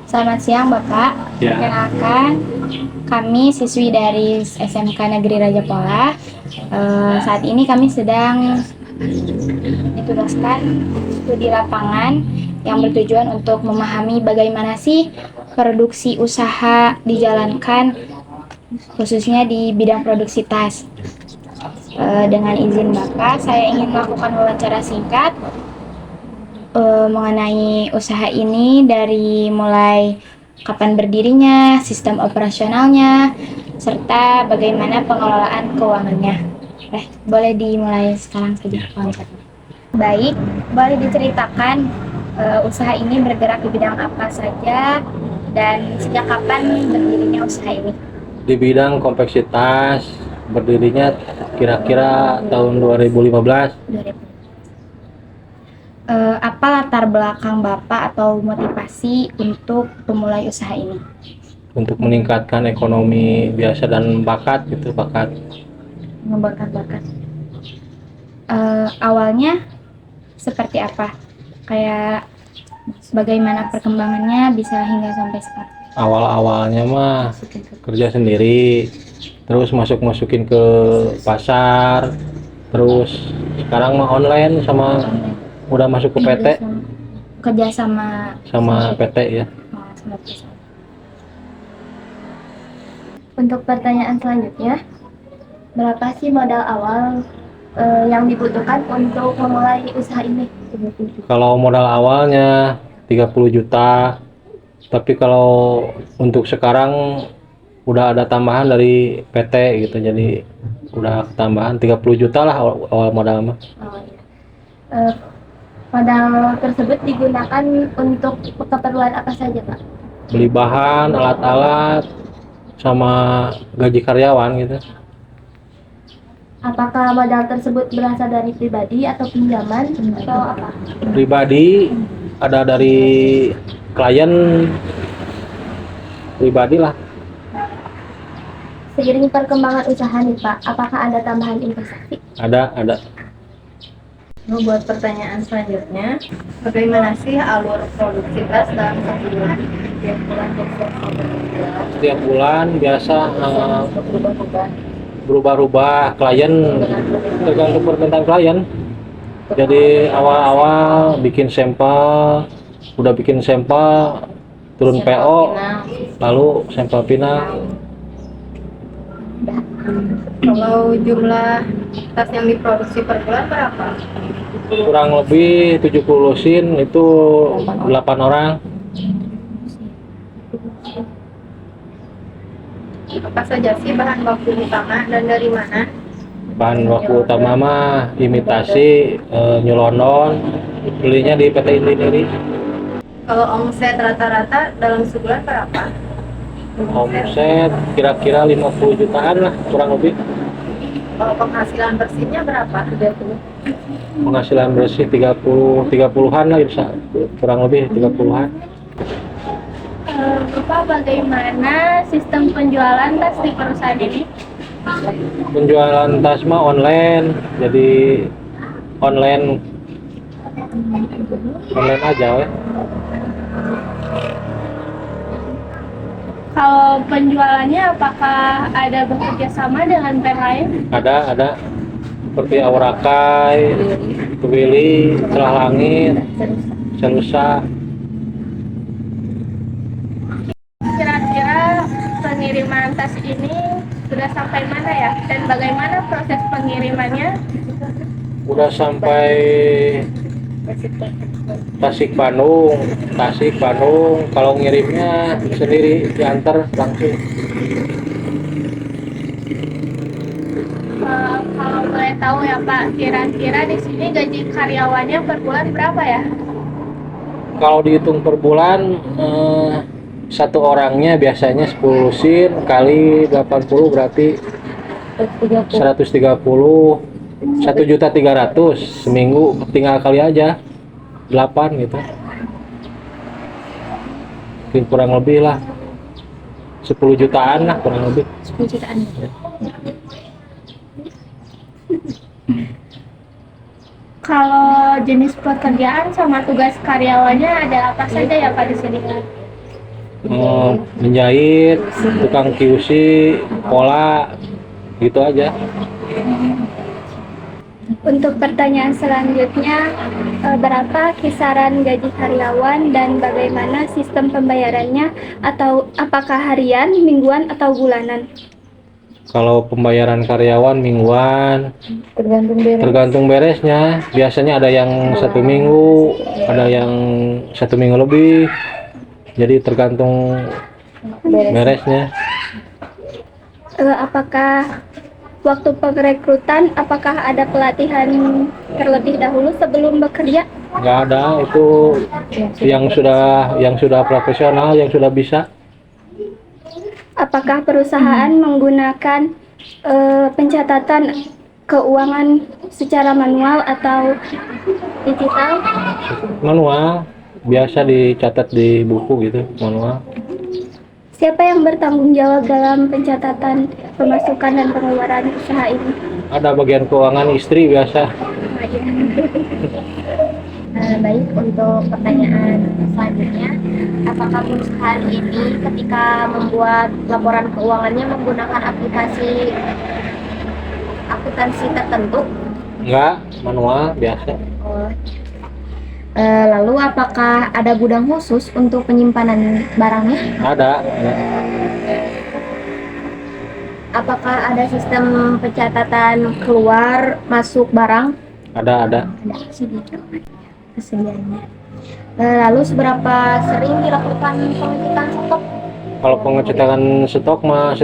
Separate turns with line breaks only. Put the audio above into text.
Selamat siang Bapak.
Ya.
Perkenalkan, kami siswi dari SMK Negeri Raja Pola. Saat ini kami sedang ditugaskan studi lapangan yang bertujuan untuk memahami bagaimana sih produksi usaha dijalankan, khususnya di bidang produksi tas. Dengan izin Bapak, saya ingin melakukan wawancara singkat mengenai usaha ini dari mulai kapan berdirinya, sistem operasionalnya, serta bagaimana pengelolaan keuangannya. Boleh dimulai sekarang saja wawancaranya. Baik, boleh diceritakan usaha ini bergerak di bidang apa saja dan sejak kapan berdirinya usaha ini?
Di bidang kompleksitas, berdirinya kira-kira tahun 2015.
Apa latar belakang Bapak atau motivasi untuk memulai usaha ini?
Untuk meningkatkan ekonomi biasa dan bakat gitu, bakat.
Mengembangkan bakat. Awalnya seperti apa? Kayak bagaimana perkembangannya bisa hingga sampai sekarang?
Awal-awalnya mah kerja sendiri, terus masukin ke pasar, terus sekarang mah online sama udah masuk ke PT
Kerja sama
PT ya.
sama perusahaan. Untuk pertanyaan selanjutnya, berapa sih modal awal yang dibutuhkan untuk memulai usaha ini?
Kalau modal awalnya 30 juta, tapi kalau untuk sekarang udah ada tambahan dari PT gitu, jadi udah tambahan 30 juta lah awal modal mah.
Modal tersebut digunakan untuk keperluan apa saja, Pak?
Beli bahan, alat-alat, sama gaji karyawan gitu.
Apakah modal tersebut berasal dari pribadi atau pinjaman atau apa?
Pribadi, ada dari klien pribadi lah.
Seiring perkembangan usaha nih Pak, apakah ada tambahan investasi?
Ada.
Buat pertanyaan selanjutnya, bagaimana sih alur produksi tas dalam satu bulan?
Setiap bulan biasa berubah-ubah klien, tergantung permintaan klien. Jadi awal-awal bikin sampel, udah bikin sampel, turun PO, lalu sampel final.
Kalau jumlah tas yang diproduksi per bulan berapa?
Kurang lebih 70 lusin, itu 8 orang.
Apa saja sih bahan baku utama dan dari mana?
Bahan baku utama mah imitasi, New London, belinya di PT Indri.
Kalau omset rata-rata dalam sebulan berapa?
Omset kira-kira 50 jutaan lah kurang lebih.
Kalau penghasilan bersihnya berapa? 30.
Penghasilan bersih 30-an lah bisa, kurang lebih 30-an.
Bapak, bagaimana sistem penjualan tas di perusahaan ini?
Penjualan tas mah online, jadi online aja ya.
Kalau penjualannya apakah ada bekerja sama dengan brand lain?
Ada seperti Aurakai, Willy, Cerah Langit, Celusa.
Kira-kira pengiriman tas ini sudah sampai mana ya? Dan bagaimana proses pengirimannya?
Udah sampai Tasik Bandung. Kalau ngirimnya sendiri diantar langsung.
Kalau boleh tahu ya Pak, kira-kira di sini gaji karyawannya per bulan berapa ya?
Kalau dihitung per bulan, satu orangnya biasanya 10 lusin kali 80 berarti 130, 1.300.000 seminggu, tinggal kali aja 8 gitu. Mungkin kurang lebih lah 10 jutaan lah kurang lebih.
10 jutaan. Kalau jenis pekerjaan sama tugas karyawannya ada apa saja ya Pak di sini?
menjahit, tukang QC, pola, gitu aja.
Untuk pertanyaan selanjutnya, berapa kisaran gaji karyawan dan bagaimana sistem pembayarannya, atau apakah harian, mingguan, atau bulanan?
Kalau pembayaran karyawan mingguan, tergantung beresnya. Biasanya ada yang 1 minggu, ada yang 1 minggu lebih. Jadi tergantung beresnya.
Apakah waktu perekrutan, apakah ada pelatihan terlebih dahulu sebelum bekerja?
Nggak ada, itu yang sudah profesional, yang sudah bisa.
Apakah perusahaan menggunakan pencatatan keuangan secara manual atau digital?
Manual, biasa dicatat di buku gitu, manual.
Siapa yang bertanggung jawab dalam pencatatan pemasukan dan pengeluaran usaha ini?
Ada bagian keuangan istri biasa.
Baik, untuk pertanyaan selanjutnya, apakah perusahaan ini ketika membuat laporan keuangannya menggunakan aplikasi akuntansi tertentu?
Enggak, manual biasa.
Lalu apakah ada gudang khusus untuk penyimpanan barangnya?
Ada.
Apakah ada sistem pencatatan keluar masuk barang?
Ada.
Ada sih gitu kesediaannya. Lalu seberapa sering dilakukan pengecekan stok?
Kalau pengecekan stok mah